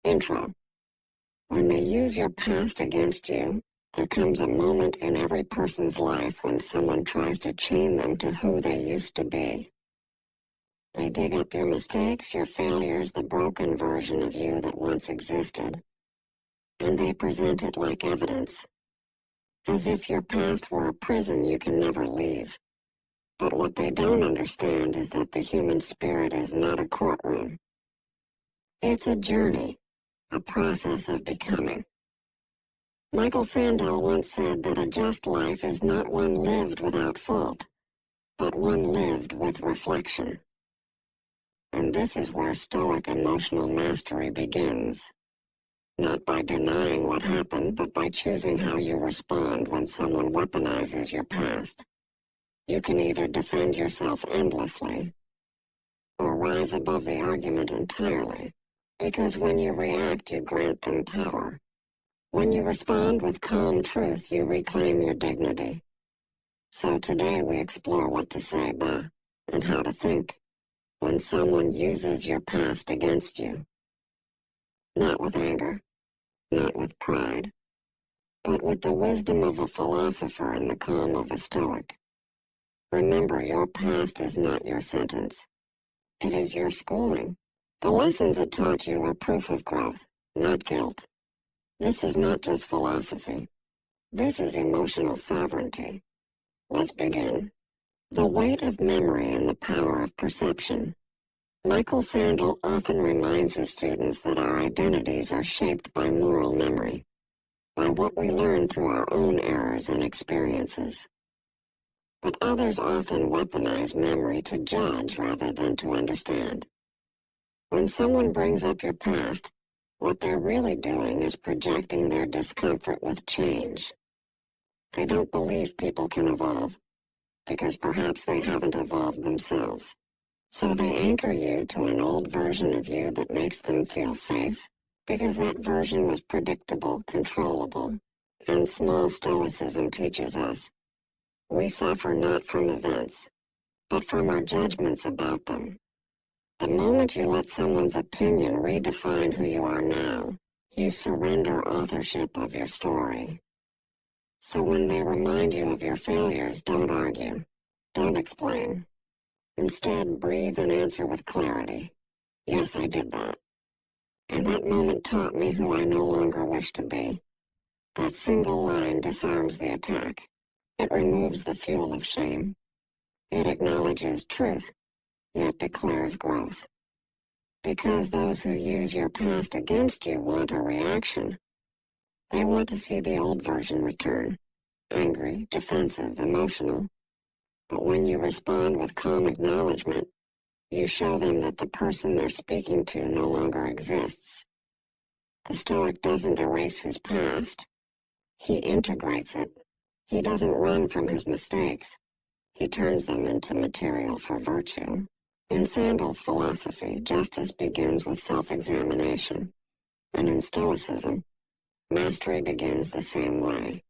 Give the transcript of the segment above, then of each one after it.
Intro. When they use your past against you, there comes a moment in every person's life when someone tries to chain them to who they used to be. They dig up your mistakes, your failures, the broken version of you that once existed, and they present it like evidence, as if your past were a prison you can never leave. But what they don't understand is that the human spirit is not a courtroom. It's a journey, a process of becoming. Michael Sandel once said that a just life is not one lived without fault, but one lived with reflection. And this is where Stoic emotional mastery begins. Not by denying what happened, but by choosing how you respond when someone weaponizes your past. You can either defend yourself endlessly, or rise above the argument entirely, because when you react, you grant them power. When you respond with calm truth, you reclaim your dignity. So today we explore what to say, and how to think when someone uses your past against you. Not with anger, not with pride, but with the wisdom of a philosopher and the calm of a Stoic. Remember, your past is not your sentence. It is your schooling. The lessons it taught you are proof of growth, not guilt. This is not just philosophy. This is emotional sovereignty. Let's begin. The weight of memory and the power of perception. Michael Sandel often reminds his students that our identities are shaped by moral memory, by what we learn through our own errors and experiences. But others often weaponize memory to judge rather than to understand. When someone brings up your past, what they're really doing is projecting their discomfort with change. They don't believe people can evolve, because perhaps they haven't evolved themselves. So they anchor you to an old version of you that makes them feel safe, because that version was predictable, controllable, and small Stoicism teaches us we suffer not from events, but from our judgments about them. The moment you let someone's opinion redefine who you are now, you surrender authorship of your story. So when they remind you of your failures, don't argue, don't explain. Instead, breathe and answer with clarity. Yes, I did that. And that moment taught me who I no longer wish to be. That single line disarms the attack. It removes the fuel of shame. It acknowledges truth, yet declares growth. Because those who use your past against you want a reaction. They want to see the old version return. Angry, defensive, emotional. But when you respond with calm acknowledgement, you show them that the person they're speaking to no longer exists. The Stoic doesn't erase his past. He integrates it. He doesn't run from his mistakes. He turns them into material for virtue. In Sandel's philosophy, justice begins with self-examination. And in Stoicism, mastery begins the same way.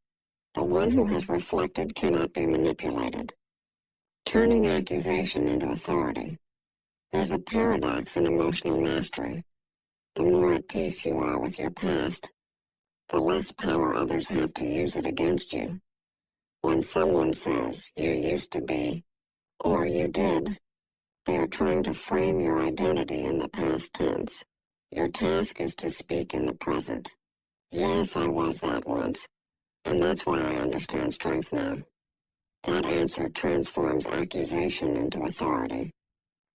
The one who has reflected cannot be manipulated. Turning accusation into authority. There's a paradox in emotional mastery. The more at peace you are with your past, the less power others have to use it against you. When someone says, you used to be, or you did, they are trying to frame your identity in the past tense. Your task is to speak in the present. Yes, I was that once, and that's why I understand strength now. That answer transforms accusation into authority.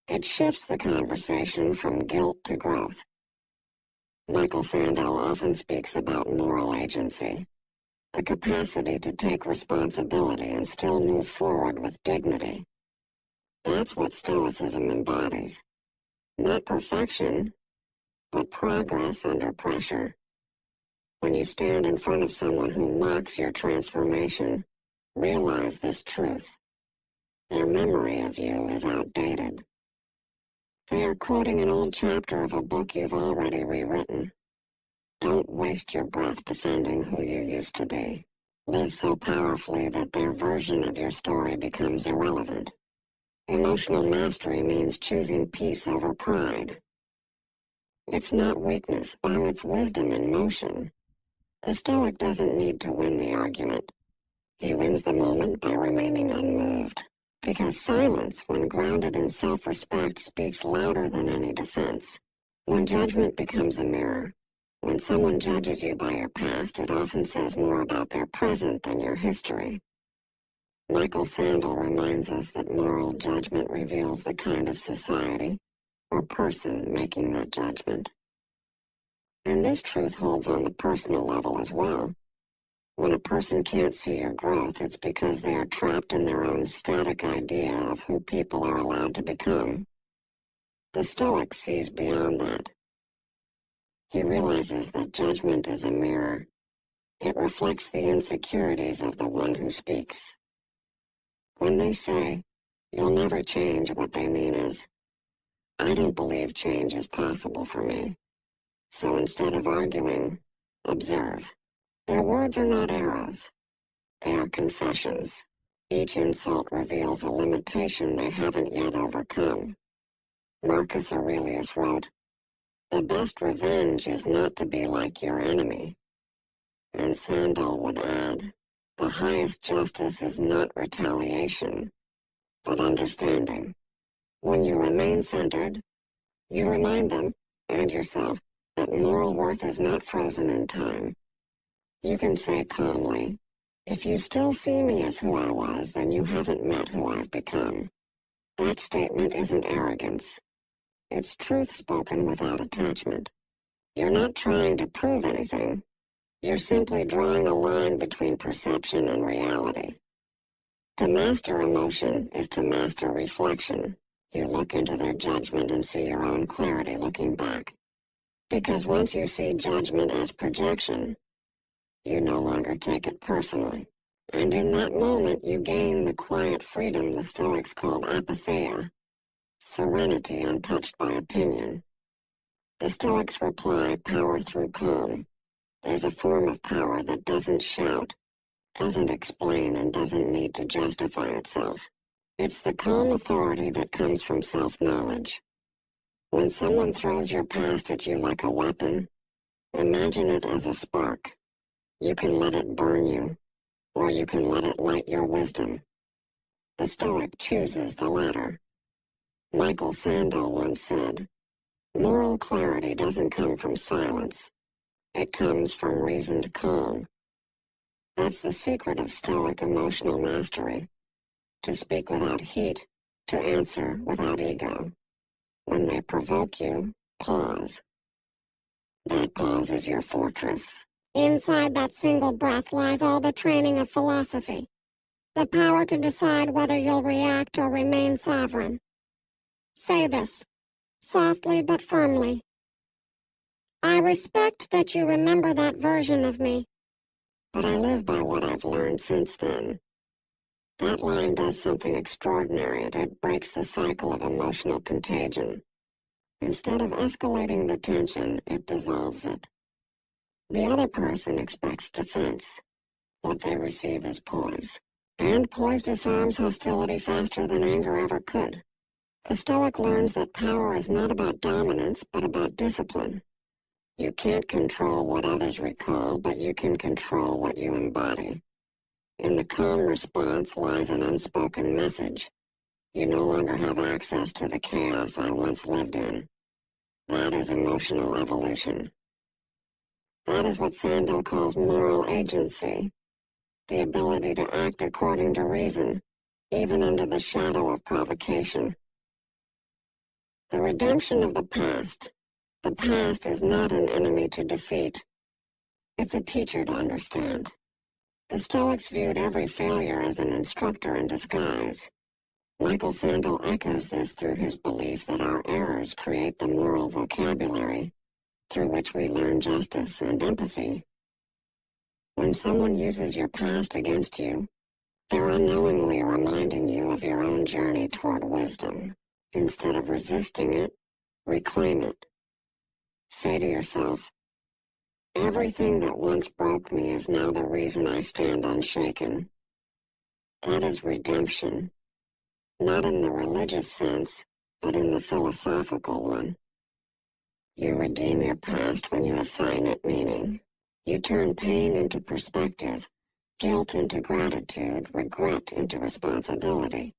It shifts the conversation from guilt to growth. Michael Sandel often speaks about moral agency, the capacity to take responsibility and still move forward with dignity. That's what Stoicism embodies. Not perfection, but progress under pressure. When you stand in front of someone who mocks your transformation, realize this truth. Their memory of you is outdated. They are quoting an old chapter of a book you've already rewritten. Don't waste your breath defending who you used to be. Live so powerfully that their version of your story becomes irrelevant. Emotional mastery means choosing peace over pride. It's not weakness, it's wisdom in motion. The Stoic doesn't need to win the argument. He wins the moment by remaining unmoved. Because silence, when grounded in self-respect, speaks louder than any defense. When judgment becomes a mirror, when someone judges you by your past, it often says more about their present than your history. Michael Sandel reminds us that moral judgment reveals the kind of society or person making that judgment. And this truth holds on the personal level as well. When a person can't see your growth, it's because they are trapped in their own static idea of who people are allowed to become. The Stoic sees beyond that. He realizes that judgment is a mirror. It reflects the insecurities of the one who speaks. When they say, "You'll never change," what they mean is, "I don't believe change is possible for me." So instead of arguing, observe. Their words are not arrows. They are confessions. Each insult reveals a limitation they haven't yet overcome. Marcus Aurelius wrote, "The best revenge is not to be like your enemy." And Sandel would add, "The highest justice is not retaliation, but understanding." When you remain centered, you remind them, and yourself, that moral worth is not frozen in time. You can say calmly, "If you still see me as who I was, then you haven't met who I've become." That statement isn't arrogance. It's truth spoken without attachment. You're not trying to prove anything. You're simply drawing a line between perception and reality. To master emotion is to master reflection. You look into their judgment and see your own clarity looking back. Because once you see judgment as projection, you no longer take it personally. And in that moment, you gain the quiet freedom the Stoics called apatheia, serenity untouched by opinion. The Stoics reply, power through calm. There's a form of power that doesn't shout, doesn't explain, and doesn't need to justify itself. It's the calm authority that comes from self-knowledge. When someone throws your past at you like a weapon, imagine it as a spark. You can let it burn you, or you can let it light your wisdom. The Stoic chooses the latter. Michael Sandel once said, "Moral clarity doesn't come from silence. It comes from reasoned calm." That's the secret of Stoic emotional mastery. To speak without heat, to answer without ego. When they provoke you, pause. That pause is your fortress. Inside that single breath lies all the training of philosophy. The power to decide whether you'll react or remain sovereign. Say this, softly but firmly. "I respect that you remember that version of me, but I live by what I've learned since then." That line does something extraordinary. It breaks the cycle of emotional contagion. Instead of escalating the tension, it dissolves it. The other person expects defense. What they receive is poise. And poise disarms hostility faster than anger ever could. The Stoic learns that power is not about dominance, but about discipline. You can't control what others recall, but you can control what you embody. In the calm response lies an unspoken message. You no longer have access to the chaos I once lived in. That is emotional evolution. That is what Sandel calls moral agency, the ability to act according to reason, even under the shadow of provocation. The redemption of the past. The past is not an enemy to defeat. It's a teacher to understand. The Stoics viewed every failure as an instructor in disguise. Michael Sandel echoes this through his belief that our errors create the moral vocabulary through which we learn justice and empathy. When someone uses your past against you, they're unknowingly reminding you of your own journey toward wisdom. Instead of resisting it, reclaim it. Say to yourself, "Everything that once broke me is now the reason I stand unshaken." That is redemption, not in the religious sense, but in the philosophical one. You redeem your past when you assign it meaning. You turn pain into perspective, guilt into gratitude, regret into responsibility.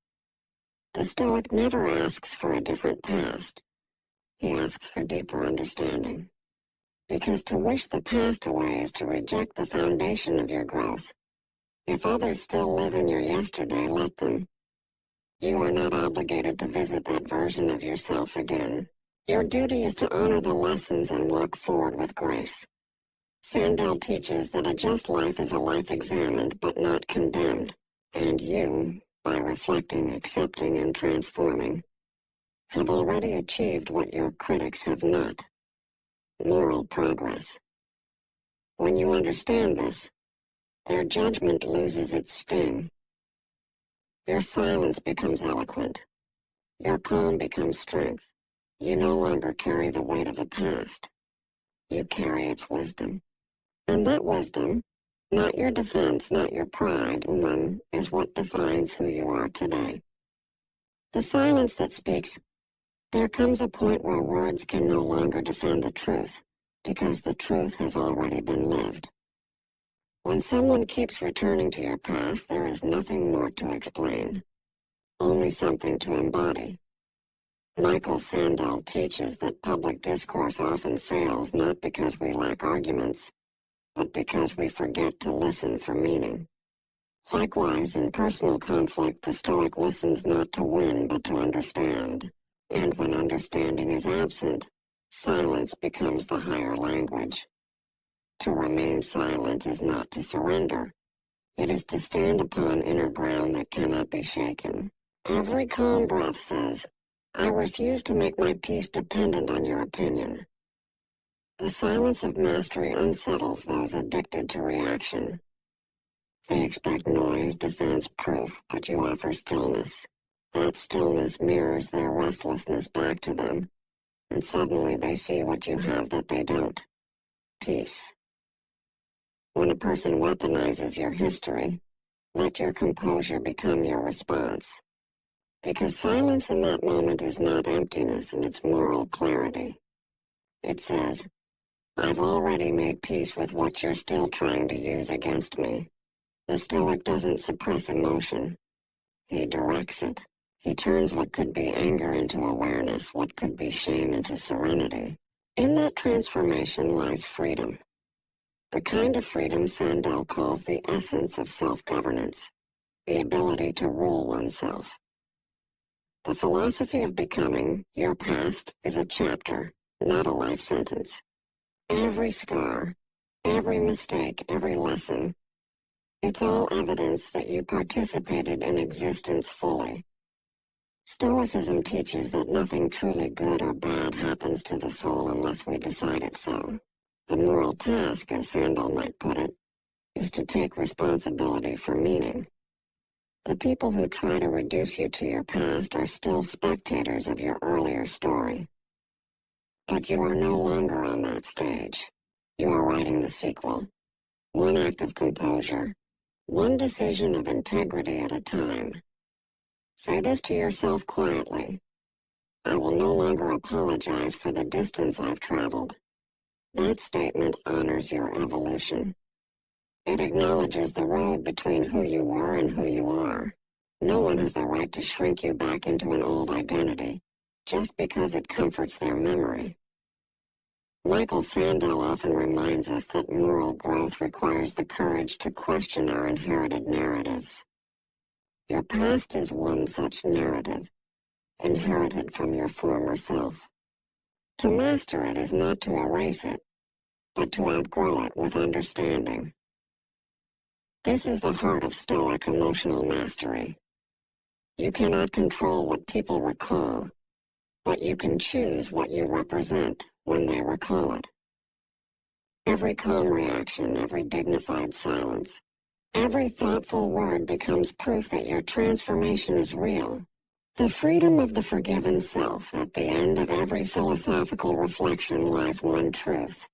The Stoic never asks for a different past. He asks for deeper understanding. Because to wish the past away is to reject the foundation of your growth. If others still live in your yesterday, let them. You are not obligated to visit that version of yourself again. Your duty is to honor the lessons and walk forward with grace. Sandel teaches that a just life is a life examined but not condemned, and you, by reflecting, accepting, and transforming, have already achieved what your critics have not. Moral progress. When you understand this, their judgment loses its sting. Your silence becomes eloquent. Your calm becomes strength. You no longer carry the weight of the past. You carry its wisdom. And that wisdom, not your defense, not your pride, woman, is what defines who you are today. The silence that speaks, there comes a point where words can no longer defend the truth, because the truth has already been lived. When someone keeps returning to your past, there is nothing more to explain, only something to embody. Michael Sandel teaches that public discourse often fails not because we lack arguments, but because we forget to listen for meaning. Likewise, in personal conflict, the Stoic listens not to win, but to understand. And when understanding is absent, silence becomes the higher language. To remain silent is not to surrender. It is to stand upon inner ground that cannot be shaken. Every calm breath says, I refuse to make my peace dependent on your opinion. The silence of mastery unsettles those addicted to reaction. They expect noise, defense, proof, but you offer stillness. That stillness mirrors their restlessness back to them, and suddenly they see what you have that they don't. Peace. When a person weaponizes your history, let your composure become your response. Because silence in that moment is not emptiness, and it's moral clarity. It says, I've already made peace with what you're still trying to use against me. The Stoic doesn't suppress emotion. He directs it. He turns what could be anger into awareness, what could be shame into serenity. In that transformation lies freedom. The kind of freedom Sandel calls the essence of self-governance, the ability to rule oneself. The philosophy of becoming, your past, is a chapter, not a life sentence. Every scar, every mistake, every lesson, it's all evidence that you participated in existence fully. Stoicism teaches that nothing truly good or bad happens to the soul unless we decide it so. The moral task, as Sandel might put it, is to take responsibility for meaning. The people who try to reduce you to your past are still spectators of your earlier story. But you are no longer on that stage. You are writing the sequel. One act of composure, one decision of integrity at a time. Say this to yourself quietly. I will no longer apologize for the distance I've traveled. That statement honors your evolution. It acknowledges the road between who you were and who you are. No one has the right to shrink you back into an old identity, just because it comforts their memory. Michael Sandel often reminds us that moral growth requires the courage to question our inherited narratives. Your past is one such narrative, inherited from your former self. To master it is not to erase it, but to outgrow it with understanding. This is the heart of Stoic emotional mastery. You cannot control what people recall, but you can choose what you represent when they recall it. Every calm reaction, every dignified silence, every thoughtful word becomes proof that your transformation is real. The freedom of the forgiven self. At the end of every philosophical reflection lies one truth.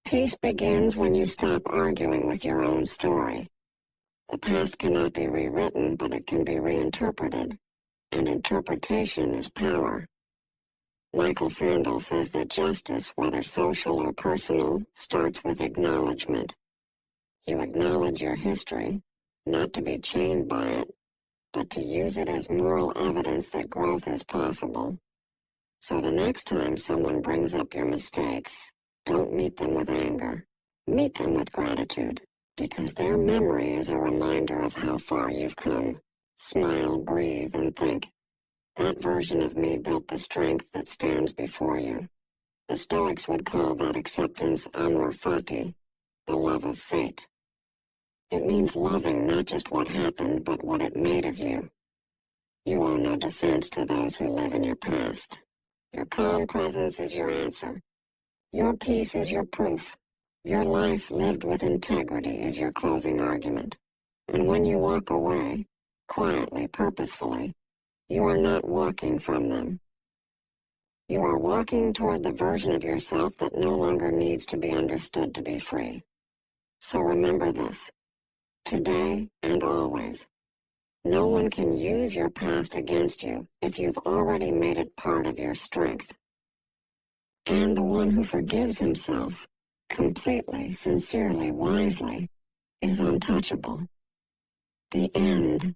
Peace begins when you stop arguing with your own story. The past cannot be rewritten, but it can be reinterpreted, and interpretation is power. Michael Sandel says that justice, whether social or personal, starts with acknowledgement. You acknowledge your history, not to be chained by it, but to use it as moral evidence that growth is possible. So the next time someone brings up your mistakes, don't meet them with anger. Meet them with gratitude, because their memory is a reminder of how far you've come. Smile, breathe, and think, that version of me built the strength that stands before you. The Stoics would call that acceptance amor fati, the love of fate. It means loving not just what happened, but what it made of you. You owe no defense to those who live in your past. Your calm presence is your answer. Your peace is your proof. Your life lived with integrity is your closing argument. And when you walk away, quietly, purposefully, you are not walking from them. You are walking toward the version of yourself that no longer needs to be understood to be free. So remember this, today and always. No one can use your past against you if you've already made it part of your strength. And the one who forgives himself, completely, sincerely, wisely, is untouchable. The end.